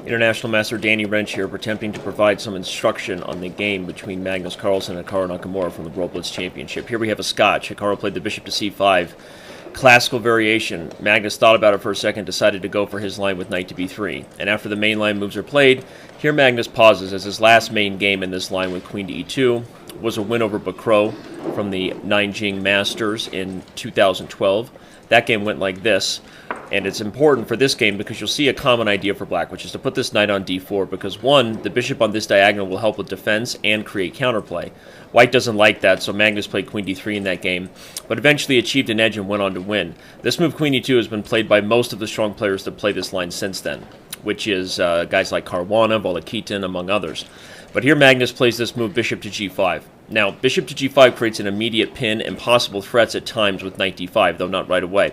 International Master Danny Rensch here, attempting to provide some instruction on the game between Magnus Carlsen and Hikaru Nakamura from the World Blitz Championship. Here we have a Scotch. Hikaru played the bishop to c5. Classical variation. Magnus thought about it for a second, decided to go for his line with knight to b3. And after the main line moves are played, here Magnus pauses, as his last main game in this line with queen to e2 was a win over Bakro from the Nanjing Masters in 2012. That game went like this. And it's important for this game because you'll see a common idea for black, which is to put this knight on d4 because, one, the bishop on this diagonal will help with defense and create counterplay. White doesn't like that, so Magnus played queen d3 in that game, but eventually achieved an edge and went on to win. This move, queen e2, has been played by most of the strong players that play this line since then, which is guys like Caruana, Volakitin, among others. But here Magnus plays this move, bishop to g5. Now, bishop to g5 creates an immediate pin and possible threats at times with knight d5, though not right away.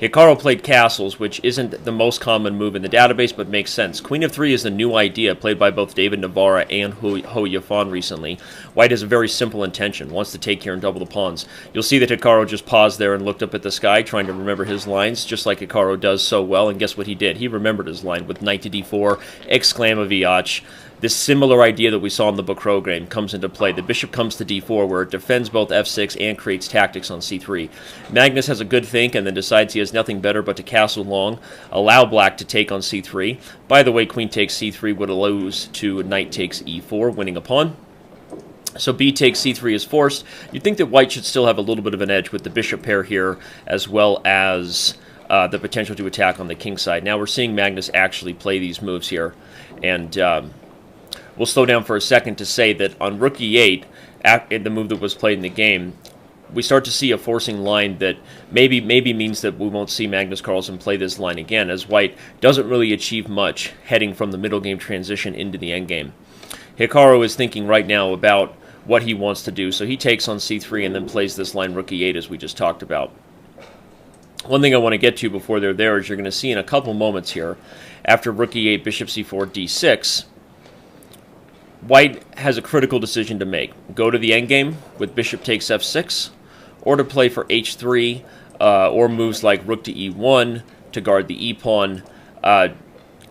Hikaru played castles, which isn't the most common move in the database, but makes sense. Queen of 3 is a new idea played by both David Navarra and Ho Yafan recently. White has a very simple intention, wants to take here and double the pawns. You'll see that Hikaru just paused there and looked up at the sky, trying to remember his lines, just like Hikaru does so well, and guess what he did? He remembered his line with knight to d4, exclamaviach. This similar idea that we saw in the Bakro game comes into play. The bishop comes to d4, where it defends both f6 and creates tactics on c3. Magnus has a good think and then decides he has nothing better but to castle long, allow black to take on c3. By the way, queen takes c3 would lose to knight takes e4, winning a pawn. So b takes c3 is forced. You'd think that white should still have a little bit of an edge with the bishop pair here, as well as the potential to attack on the king side. Now we're seeing Magnus actually play these moves here, and we'll slow down for a second to say that on rook e8, the move that was played in the game, we start to see a forcing line that maybe means that we won't see Magnus Carlsen play this line again, as white doesn't really achieve much heading from the middle game transition into the endgame. Hikaru is thinking right now about what he wants to do, so he takes on c3 and then plays this line rook e8 as we just talked about. One thing I want to get to before they're there is you're going to see in a couple moments here, after rook e8, bishop c4, d6, White has a critical decision to make. Go to the endgame with bishop takes f6, or to play for h3, or moves like rook to e1 to guard the e-pawn.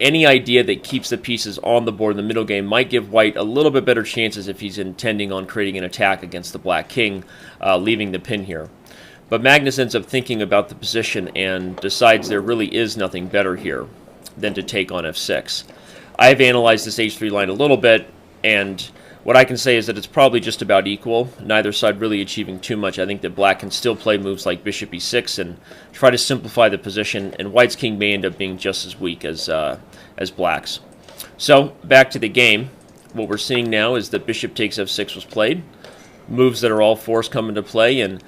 Any idea that keeps the pieces on the board in the middle game might give White a little bit better chances if he's intending on creating an attack against the black king, leaving the pin here. But Magnus ends up thinking about the position and decides there really is nothing better here than to take on f6. I've analyzed this h3 line a little bit, and what I can say is that it's probably just about equal, neither side really achieving too much. I think that black can still play moves like bishop e6 and try to simplify the position, and white's king may end up being just as weak as black's. So, back to the game. What we're seeing now is that bishop takes f6 was played. Moves that are all forced come into play, and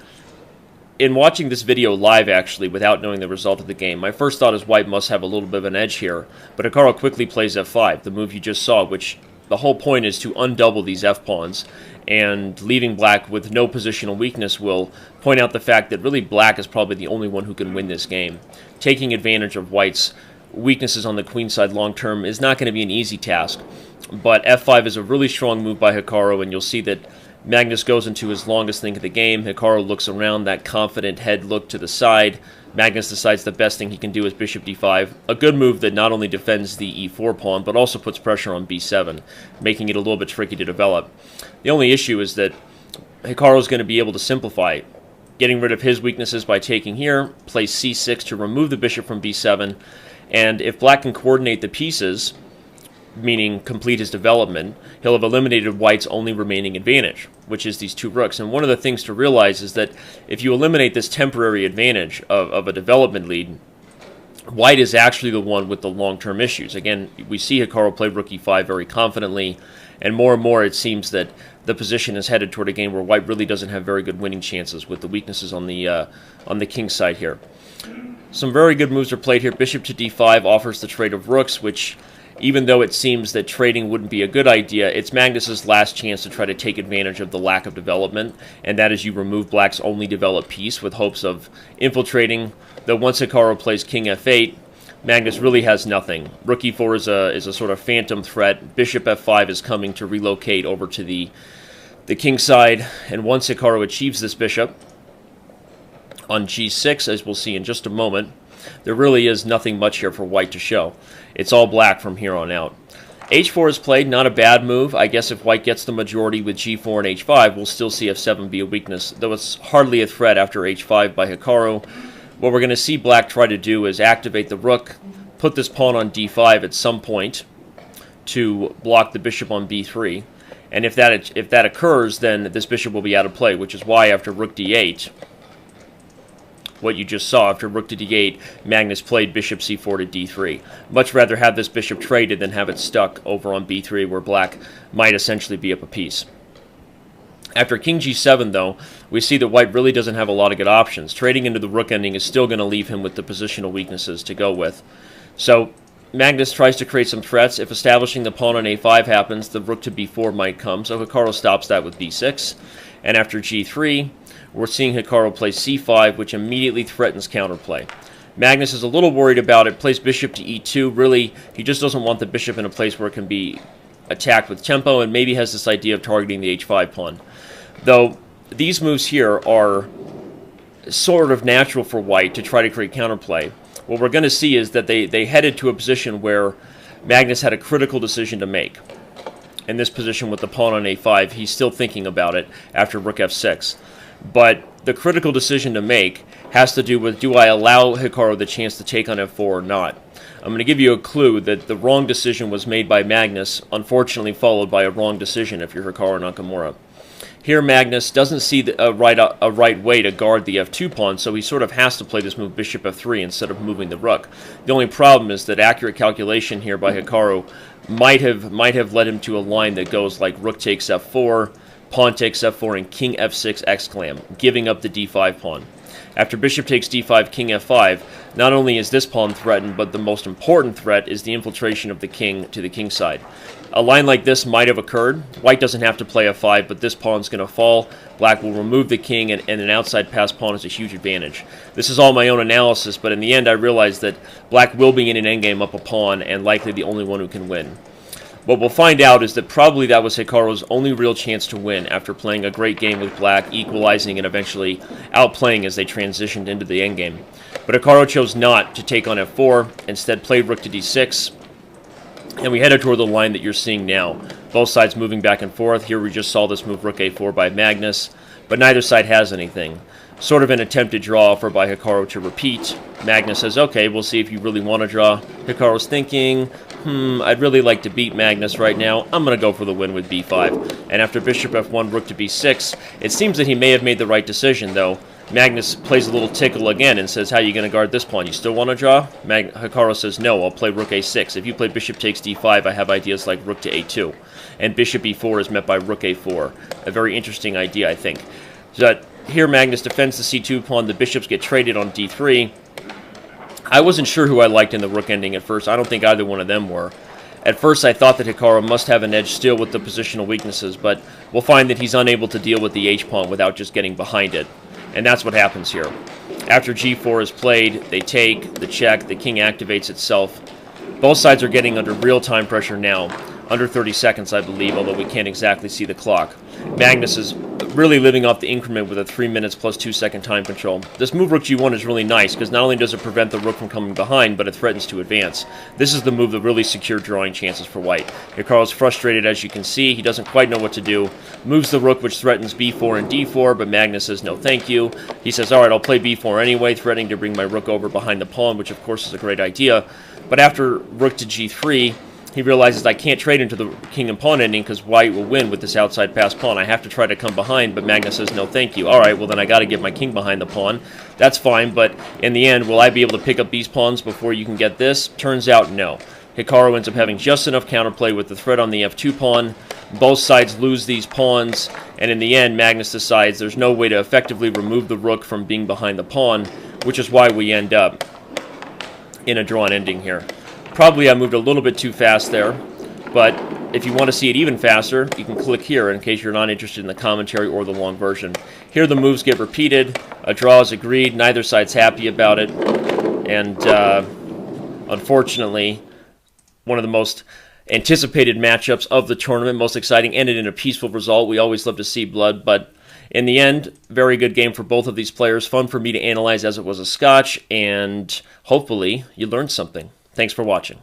in watching this video live, actually, without knowing the result of the game, my first thought is white must have a little bit of an edge here, but Hikaru quickly plays f5, the move you just saw, which the whole point is to undouble these f-pawns, and leaving black with no positional weakness will point out the fact that really black is probably the only one who can win this game. Taking advantage of white's weaknesses on the queen side long term is not going to be an easy task, but f5 is a really strong move by Hikaru, and you'll see that Magnus goes into his longest think of the game. Hikaru looks around, that confident head look to the side. Magnus decides the best thing he can do is bishop d5, a good move that not only defends the e4 pawn, but also puts pressure on b7, making it a little bit tricky to develop. The only issue is that Hikaru is going to be able to simplify, getting rid of his weaknesses by taking here, play c6 to remove the bishop from b7, and if black can coordinate the pieces, meaning complete his development, he'll have eliminated white's only remaining advantage, which is these two rooks. And one of the things to realize is that if you eliminate this temporary advantage of a development lead, white is actually the one with the long-term issues. Again, we see Hikaru play rook e5 very confidently, and more it seems that the position is headed toward a game where white really doesn't have very good winning chances with the weaknesses on the king side here. Some very good moves are played here. Bishop to d5 offers the trade of rooks, which, even though it seems that trading wouldn't be a good idea, it's Magnus's last chance to try to take advantage of the lack of development, and that is you remove black's only developed piece with hopes of infiltrating, though once Hikaru plays king f8, Magnus really has nothing. Rook e4 is a sort of phantom threat. Bishop f5 is coming to relocate over to the king side, and once Hikaru achieves this bishop, on g6, as we'll see in just a moment, there really is nothing much here for white to show. It's all black from here on out. h4 is played, not a bad move. I guess if white gets the majority with g4 and h5, we'll still see f7 be a weakness, though it's hardly a threat after h5 by Hikaru. What we're going to see black try to do is activate the rook, put this pawn on d5 at some point to block the bishop on b3. And if that occurs, then this bishop will be out of play, which is why after rook d8, what you just saw, after rook to d8, Magnus played bishop c4 to d3. Much rather have this bishop traded than have it stuck over on b3, where black might essentially be up a piece. After king g7, though, we see that white really doesn't have a lot of good options. Trading into the rook ending is still going to leave him with the positional weaknesses to go with. So Magnus tries to create some threats. If establishing the pawn on a5 happens, the rook to b4 might come, so Hikaru stops that with b6. And after g3, we're seeing Hikaru play c5, which immediately threatens counterplay. Magnus is a little worried about it, plays bishop to e2. Really, he just doesn't want the bishop in a place where it can be attacked with tempo, and maybe has this idea of targeting the h5 pawn. Though these moves here are sort of natural for white to try to create counterplay. What we're going to see is that they headed to a position where Magnus had a critical decision to make. In this position with the pawn on a5, he's still thinking about it after rook f6. But the critical decision to make has to do with, do I allow Hikaru the chance to take on f4 or not? I'm going to give you a clue that the wrong decision was made by Magnus, unfortunately followed by a wrong decision if you're Hikaru Nakamura. Here Magnus doesn't see a right way to guard the f2 pawn, so he sort of has to play this move bishop f3 instead of moving the rook. The only problem is that accurate calculation here by Hikaru might have led him to a line that goes like rook takes f4, pawn takes f4, and king f6 exclam, giving up the d5 pawn. After bishop takes d5, king f5, not only is this pawn threatened, but the most important threat is the infiltration of the king to the king side. A line like this might have occurred. White doesn't have to play f5, but this pawn's going to fall. Black will remove the king, and an outside pass pawn is a huge advantage. This is all my own analysis, but in the end I realized that black will be in an endgame up a pawn, and likely the only one who can win. What we'll find out is that probably that was Hikaru's only real chance to win after playing a great game with black, equalizing and eventually outplaying as they transitioned into the endgame. But Hikaru chose not to take on f4, instead played rook to d6, and we headed toward the line that you're seeing now. Both sides moving back and forth. Here we just saw this move rook a4 by Magnus, but neither side has anything. Sort of an attempted draw offer by Hikaru to repeat. Magnus says, okay, we'll see if you really want to draw. Hikaru's thinking, I'd really like to beat Magnus right now. I'm going to go for the win with b5. And after bishop f1, rook to b6, it seems that he may have made the right decision, though. Magnus plays a little tickle again and says, how are you going to guard this pawn? You still want to draw? Hikaru says, no, I'll play rook a6. If you play bishop takes d5, I have ideas like rook to a2. And bishop e4 is met by rook a4. A very interesting idea, I think. So here Magnus defends the c2 pawn. The bishops get traded on d3. I wasn't sure who I liked in the rook ending at first. I don't think either one of them were. At first I thought that Hikaru must have an edge still with the positional weaknesses, but we'll find that he's unable to deal with the h-pawn without just getting behind it. And that's what happens here. After g4 is played, they take, the check, the king activates itself. Both sides are getting under real-time pressure now. Under 30 seconds, I believe, although we can't exactly see the clock. Magnus is really living off the increment with a 3 minutes plus 2 second time control. This move rook g1 is really nice, because not only does it prevent the rook from coming behind, but it threatens to advance. This is the move that really secured drawing chances for white. Hikaru's frustrated, as you can see. He doesn't quite know what to do. Moves the rook, which threatens b4 and d4, but Magnus says no thank you. He says, alright, I'll play b4 anyway, threatening to bring my rook over behind the pawn, which of course is a great idea. But after rook to g3, he realizes I can't trade into the king and pawn ending because white will win with this outside pass pawn. I have to try to come behind, but Magnus says no thank you. Alright, well then I got to get my king behind the pawn. That's fine, but in the end, will I be able to pick up these pawns before you can get this? Turns out no. Hikaru ends up having just enough counterplay with the threat on the f2 pawn. Both sides lose these pawns, and in the end, Magnus decides there's no way to effectively remove the rook from being behind the pawn, which is why we end up in a drawn ending here. Probably I moved a little bit too fast there, but if you want to see it even faster, you can click here in case you're not interested in the commentary or the long version. Here the moves get repeated, a draw is agreed, neither side's happy about it, and unfortunately, one of the most anticipated matchups of the tournament, most exciting, ended in a peaceful result. We always love to see blood, but In the end, very good game for both of these players. Fun for me to analyze as it was a scotch, and hopefully you learned something. Thanks for watching.